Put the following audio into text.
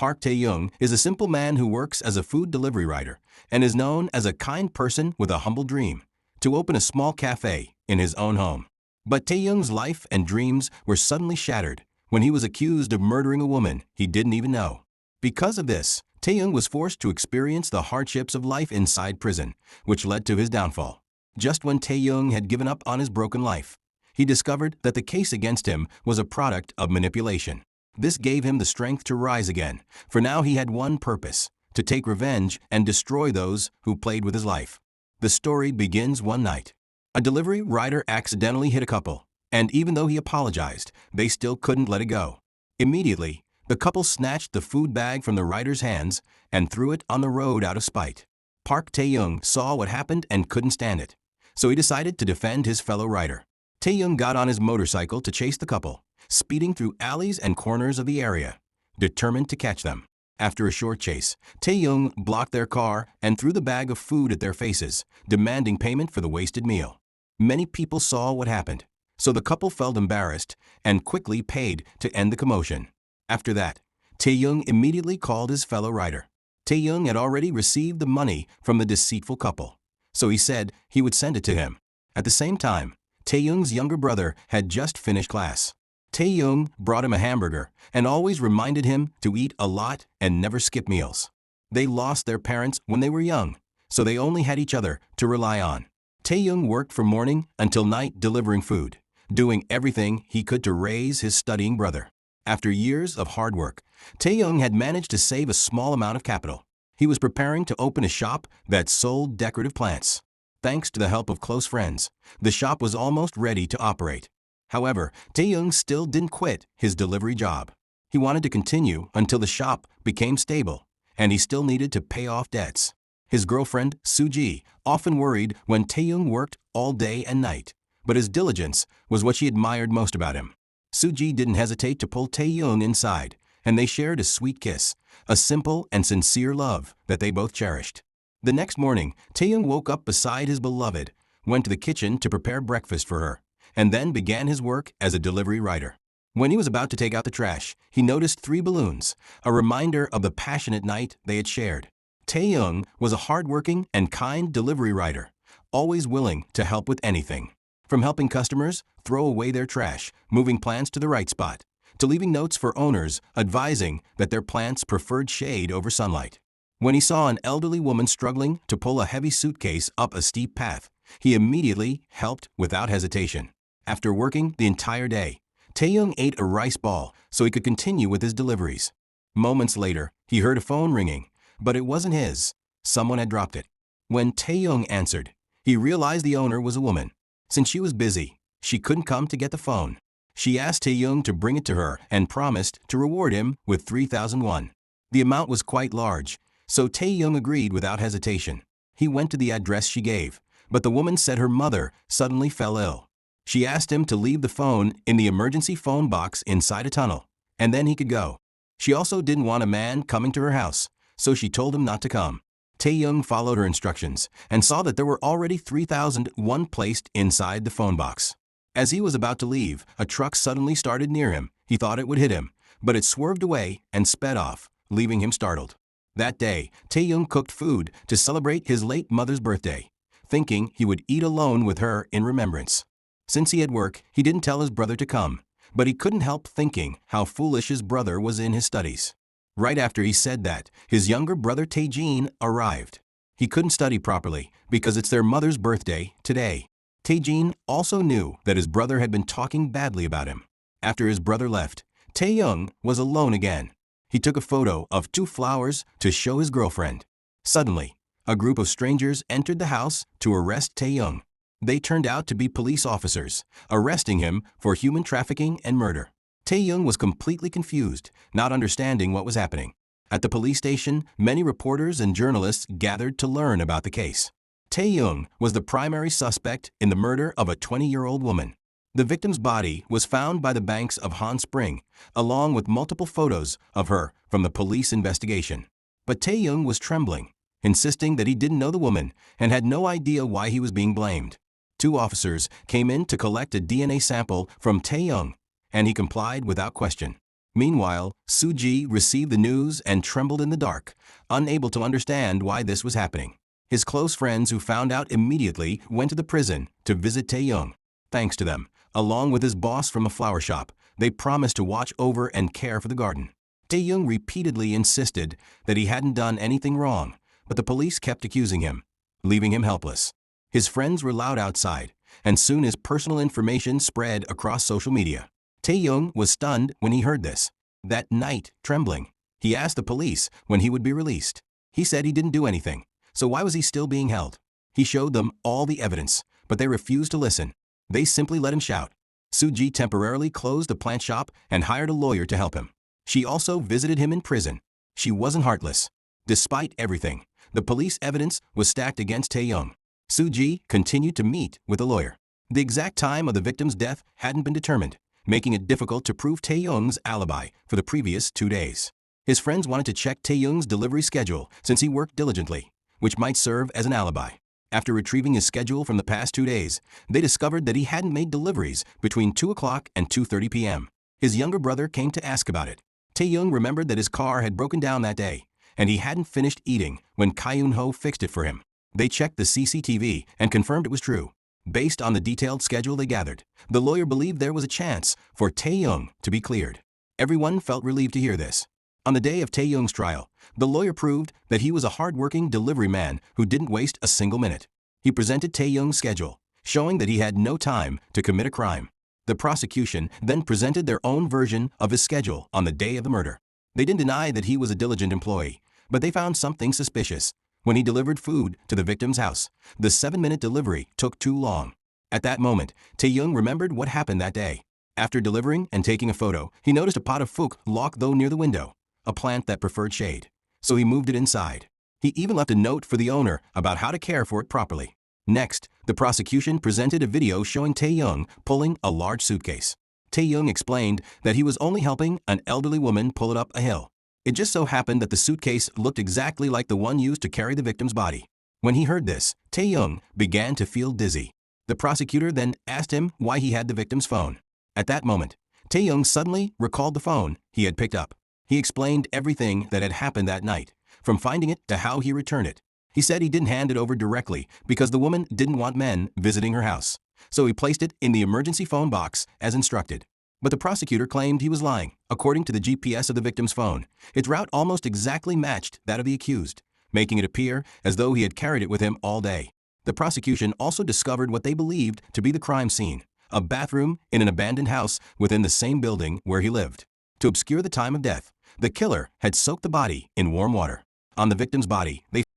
Park Tae-young is a simple man who works as a food delivery rider and is known as a kind person with a humble dream to open a small cafe in his own home. But Tae-young's life and dreams were suddenly shattered when he was accused of murdering a woman he didn't even know. Because of this, Tae-young was forced to experience the hardships of life inside prison, which led to his downfall. Just when Tae-young had given up on his broken life, he discovered that the case against him was a product of manipulation. This gave him the strength to rise again, for now he had one purpose: to take revenge and destroy those who played with his life. The story begins one night. A delivery rider accidentally hit a couple, and even though he apologized, they still couldn't let it go. Immediately, the couple snatched the food bag from the rider's hands and threw it on the road out of spite. Park Tae-young saw what happened and couldn't stand it, so he decided to defend his fellow rider. Tae-young got on his motorcycle to chase the couple, speeding through alleys and corners of the area, determined to catch them. After a short chase, Tae-young blocked their car and threw the bag of food at their faces, demanding payment for the wasted meal. Many people saw what happened, so the couple felt embarrassed and quickly paid to end the commotion. After that, Tae-young immediately called his fellow rider. Tae-young had already received the money from the deceitful couple, so he said he would send it to him. At the same time, Tae-young's younger brother had just finished class. Tae-young brought him a hamburger and always reminded him to eat a lot and never skip meals. They lost their parents when they were young, so they only had each other to rely on. Tae-young worked from morning until night delivering food, doing everything he could to raise his studying brother. After years of hard work, Tae-young had managed to save a small amount of capital. He was preparing to open a shop that sold decorative plants. Thanks to the help of close friends, the shop was almost ready to operate. However, Tae-young still didn't quit his delivery job. He wanted to continue until the shop became stable, and he still needed to pay off debts. His girlfriend, Soo-ji, often worried when Tae-young worked all day and night, but his diligence was what she admired most about him. Soo-ji didn't hesitate to pull Tae-young inside, and they shared a sweet kiss, a simple and sincere love that they both cherished. The next morning, Tae-young woke up beside his beloved, went to the kitchen to prepare breakfast for her, and then began his work as a delivery rider. When he was about to take out the trash, he noticed 3 balloons, a reminder of the passionate night they had shared. Tae-young was a hardworking and kind delivery rider, always willing to help with anything. From helping customers throw away their trash, moving plants to the right spot, to leaving notes for owners advising that their plants preferred shade over sunlight. When he saw an elderly woman struggling to pull a heavy suitcase up a steep path, he immediately helped without hesitation. After working the entire day, Tae-young ate a rice ball so he could continue with his deliveries. Moments later, he heard a phone ringing, but it wasn't his. Someone had dropped it. When Tae-young answered, he realized the owner was a woman. Since she was busy, she couldn't come to get the phone. She asked Tae-young to bring it to her and promised to reward him with 3,000 won. The amount was quite large, so Tae-young agreed without hesitation. He went to the address she gave, but the woman said her mother suddenly fell ill. She asked him to leave the phone in the emergency phone box inside a tunnel, and then he could go. She also didn't want a man coming to her house, so she told him not to come. Tae-young followed her instructions and saw that there were already 3,000 won placed inside the phone box. As he was about to leave, a truck suddenly started near him. He thought it would hit him, but it swerved away and sped off, leaving him startled. That day, Tae-young cooked food to celebrate his late mother's birthday, thinking he would eat alone with her in remembrance. Since he had work, he didn't tell his brother to come, but he couldn't help thinking how foolish his brother was in his studies. Right after he said that, his younger brother Tae-jin arrived. He couldn't study properly because it's their mother's birthday today. Tae-jin also knew that his brother had been talking badly about him. After his brother left, Tae-young was alone again. He took a photo of 2 flowers to show his girlfriend. Suddenly, a group of strangers entered the house to arrest Tae-young. They turned out to be police officers, arresting him for human trafficking and murder. Tae-young was completely confused, not understanding what was happening. At the police station, many reporters and journalists gathered to learn about the case. Tae-young was the primary suspect in the murder of a 20-year-old woman. The victim's body was found by the banks of Han Spring, along with multiple photos of her from the police investigation. But Tae-young was trembling, insisting that he didn't know the woman and had no idea why he was being blamed. 2 officers came in to collect a DNA sample from Tae-young, and he complied without question. Meanwhile, Suji received the news and trembled in the dark, unable to understand why this was happening. His close friends who found out immediately went to the prison to visit Tae-young. Thanks to them, along with his boss from a flower shop, they promised to watch over and care for the garden. Tae-young repeatedly insisted that he hadn't done anything wrong, but the police kept accusing him, leaving him helpless. His friends were loud outside, and soon his personal information spread across social media. Tae-young was stunned when he heard this. That night, trembling, he asked the police when he would be released. He said he didn't do anything, so why was he still being held? He showed them all the evidence, but they refused to listen. They simply let him shout. Suji temporarily closed the plant shop and hired a lawyer to help him. She also visited him in prison. She wasn't heartless. Despite everything, the police evidence was stacked against Tae-young. Suji continued to meet with a lawyer. The exact time of the victim's death hadn't been determined, making it difficult to prove Tae-young's alibi for the previous 2 days. His friends wanted to check Tae-young's delivery schedule since he worked diligently, which might serve as an alibi. After retrieving his schedule from the past 2 days, they discovered that he hadn't made deliveries between 2 o'clock and 2:30 p.m. His younger brother came to ask about it. Tae-young remembered that his car had broken down that day, and he hadn't finished eating when Kyun-ho fixed it for him. They checked the CCTV and confirmed it was true. Based on the detailed schedule they gathered, the lawyer believed there was a chance for Tae-young to be cleared. Everyone felt relieved to hear this. On the day of Tae-young's trial, the lawyer proved that he was a hard-working delivery man who didn't waste a single minute. He presented Tae-young's schedule, showing that he had no time to commit a crime. The prosecution then presented their own version of his schedule on the day of the murder. They didn't deny that he was a diligent employee, but they found something suspicious. When he delivered food to the victim's house, the 7-minute delivery took too long. At that moment, Tae-young remembered what happened that day. After delivering and taking a photo, he noticed a pot of phook locked though near the window, a plant that preferred shade. So he moved it inside. He even left a note for the owner about how to care for it properly. Next, the prosecution presented a video showing Tae-young pulling a large suitcase. Tae-young explained that he was only helping an elderly woman pull it up a hill. It just so happened that the suitcase looked exactly like the one used to carry the victim's body. When he heard this, Tae-young began to feel dizzy. The prosecutor then asked him why he had the victim's phone. At that moment, Tae-young suddenly recalled the phone he had picked up. He explained everything that had happened that night, from finding it to how he returned it. He said he didn't hand it over directly because the woman didn't want men visiting her house, so he placed it in the emergency phone box as instructed. But the prosecutor claimed he was lying. According to the GPS of the victim's phone, its route almost exactly matched that of the accused, making it appear as though he had carried it with him all day. The prosecution also discovered what they believed to be the crime scene, a bathroom in an abandoned house within the same building where he lived. To obscure the time of death, the killer had soaked the body in warm water. On the victim's body, they